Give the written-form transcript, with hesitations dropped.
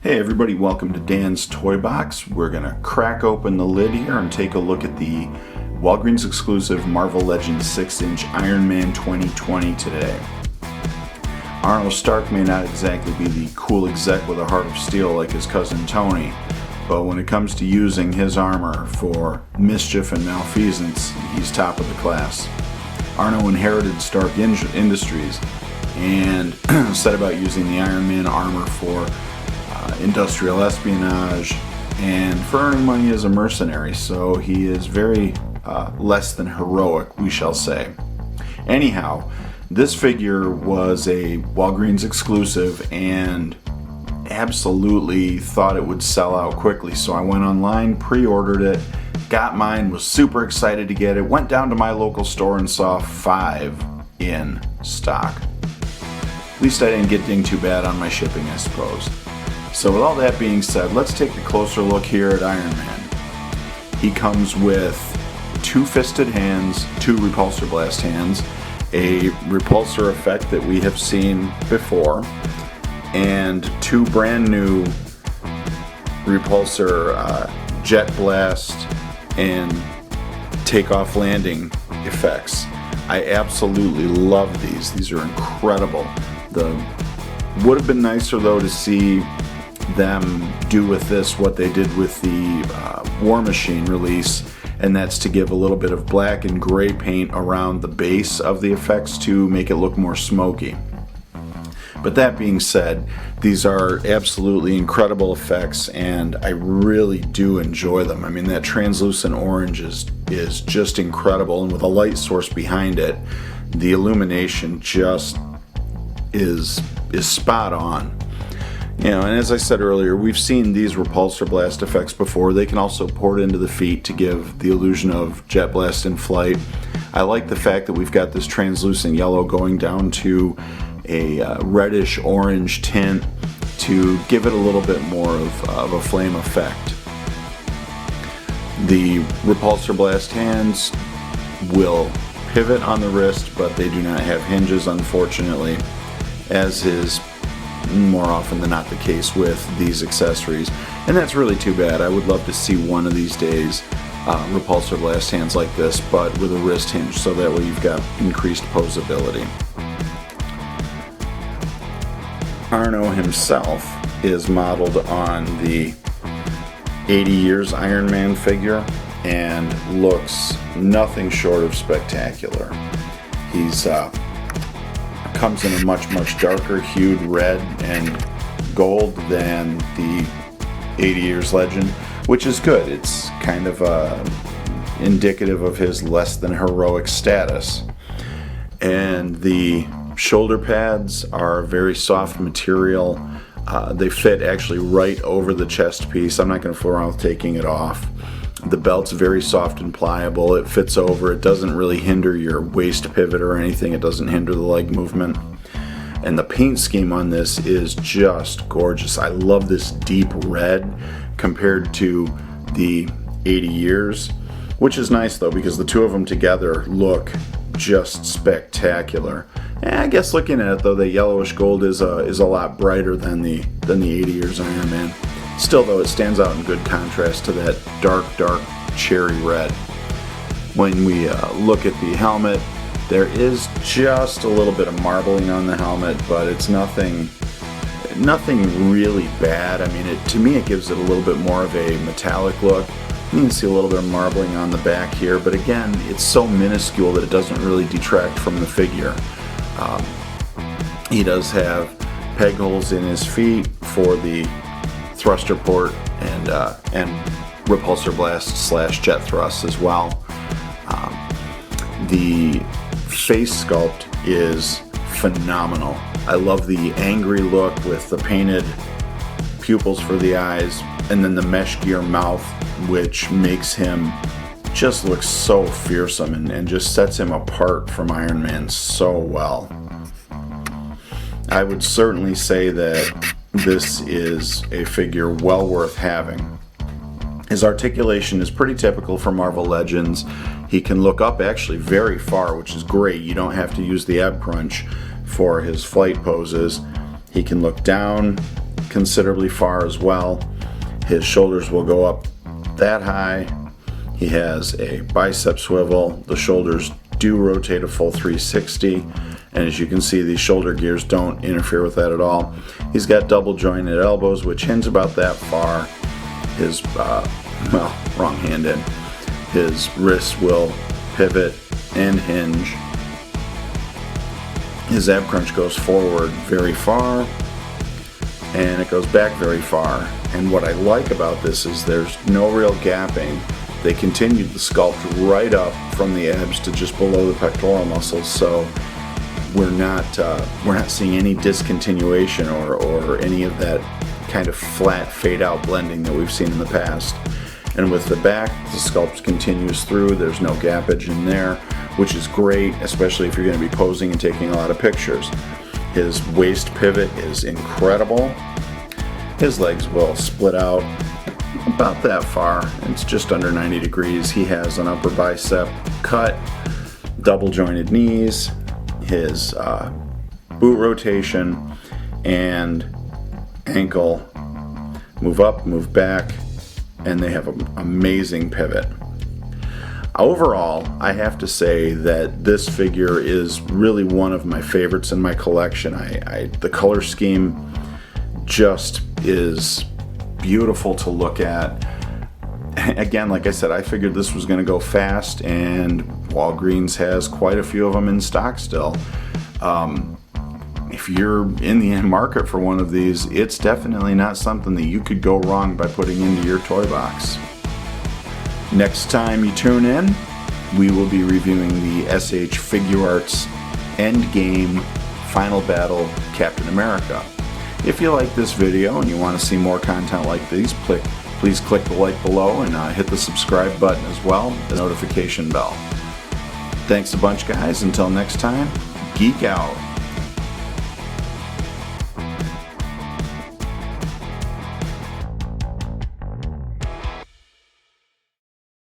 Hey everybody, welcome to Dan's Toy Box. We're going to crack open the lid here and take a look at the Walgreens exclusive Marvel Legends 6-inch Iron Man 2020 today. Arnold Stark may not exactly be the cool exec with a heart of steel like his cousin Tony, but when it comes to using his armor for mischief and malfeasance, he's top of the class. Arno inherited Stark Industries and set about using the Iron Man armor for industrial espionage and for earning money as a mercenary, so he is very less than heroic, we shall say. Anyhow, this figure was a Walgreens exclusive and absolutely thought it would sell out quickly, so I went online, pre-ordered it, got mine, was super excited to get it, went down to my local store and saw 5 in stock. At least I didn't get dinged too bad on my shipping, I suppose. So with all that being said, let's take a closer look here at Iron Man. He comes with 2 fisted hands, 2 repulsor blast hands, a repulsor effect that we have seen before, and 2 brand new repulsor jet blast and takeoff landing effects. I absolutely love these. These are incredible. Would have been nicer though to see them do with this what they did with the War Machine release, and that's to give a little bit of black and gray paint around the base of the effects to make it look more smoky. But that being said, these are absolutely incredible effects and I really do enjoy them. I mean, that translucent orange is just incredible, and with a light source behind it, the illumination just is spot on. You know, and as I said earlier, we've seen these repulsor blast effects before. They can also pour it into the feet to give the illusion of jet blast in flight. I like the fact that we've got this translucent yellow going down to a reddish orange tint to give it a little bit more of a flame effect. The repulsor blast hands will pivot on the wrist, but they do not have hinges, unfortunately, as is more often than not the case with these accessories, and that's really too bad. I would love to see one of these days repulsor blast hands like this, but with a wrist hinge, so that way you've got increased posability. Arno himself is modeled on the 80 Years Iron Man figure and looks nothing short of spectacular. He's comes in a much darker hued red and gold than the 80 Years Legend, which is good. It's kind of indicative of his less than heroic status. And the shoulder pads are very soft material. They fit actually right over the chest piece. I'm not going to fool around with taking it off. The belt's very soft and pliable. It fits over. It doesn't really hinder your waist pivot or anything. It doesn't hinder the leg movement. And the paint scheme on this is just gorgeous. I love this deep red compared to the 80 Years, which is nice though because the two of them together look just spectacular. And I guess looking at it though, the yellowish gold is a lot brighter than the 80 Years Iron Man. Still though, it stands out in good contrast to that dark cherry red. When we look at the helmet, there is just a little bit of marbling on the helmet, but it's nothing really bad. I mean, to me it gives it a little bit more of a metallic look. You can see a little bit of marbling on the back here, but again, it's so minuscule that it doesn't really detract from the figure. He does have peg holes in his feet for the thruster port and repulsor blast / jet thrust as well. The face sculpt is phenomenal. I love the angry look with the painted pupils for the eyes and then the mesh gear mouth, which makes him just look so fearsome and just sets him apart from Iron Man so well. I would certainly say that this is a figure well worth having. His articulation is pretty typical for Marvel Legends. He can look up actually very far, which is great. You don't have to use the ab crunch for his flight poses. He can look down, considerably far as well. His shoulders will go up that high. He has a bicep swivel. The shoulders do rotate a full 360, and as you can see, these shoulder gears don't interfere with that at all. He's got double jointed elbows, which hinge about that far. His wrong-handed. His wrists will pivot and hinge. His ab crunch goes forward very far, and it goes back very far. And what I like about this is there's no real gapping. They continued the sculpt right up from the abs to just below the pectoral muscles, so we're not seeing any discontinuation or any of that kind of flat fade out blending that we've seen in the past. And with the back, the sculpt continues through. There's no gappage in there, which is great, especially if you're going to be posing and taking a lot of pictures. His waist pivot is incredible. His legs will split out about that far. It's just under 90 degrees. He has an upper bicep cut, double jointed knees, his boot rotation and ankle move up, move back, and they have an amazing pivot. Overall, I have to say that this figure is really one of my favorites in my collection. The color scheme just is beautiful to look at. Again, like I said, I figured this was going to go fast, and Walgreens has quite a few of them in stock still. If you're in the market for one of these, it's definitely not something that you could go wrong by putting into your toy box. Next time you tune in, we will be reviewing the SH Figure Arts Endgame Final Battle Captain America. If you like this video and you want to see more content like these, please click the like below and hit the subscribe button as well, the notification bell. Thanks a bunch, guys. Until next time, geek out.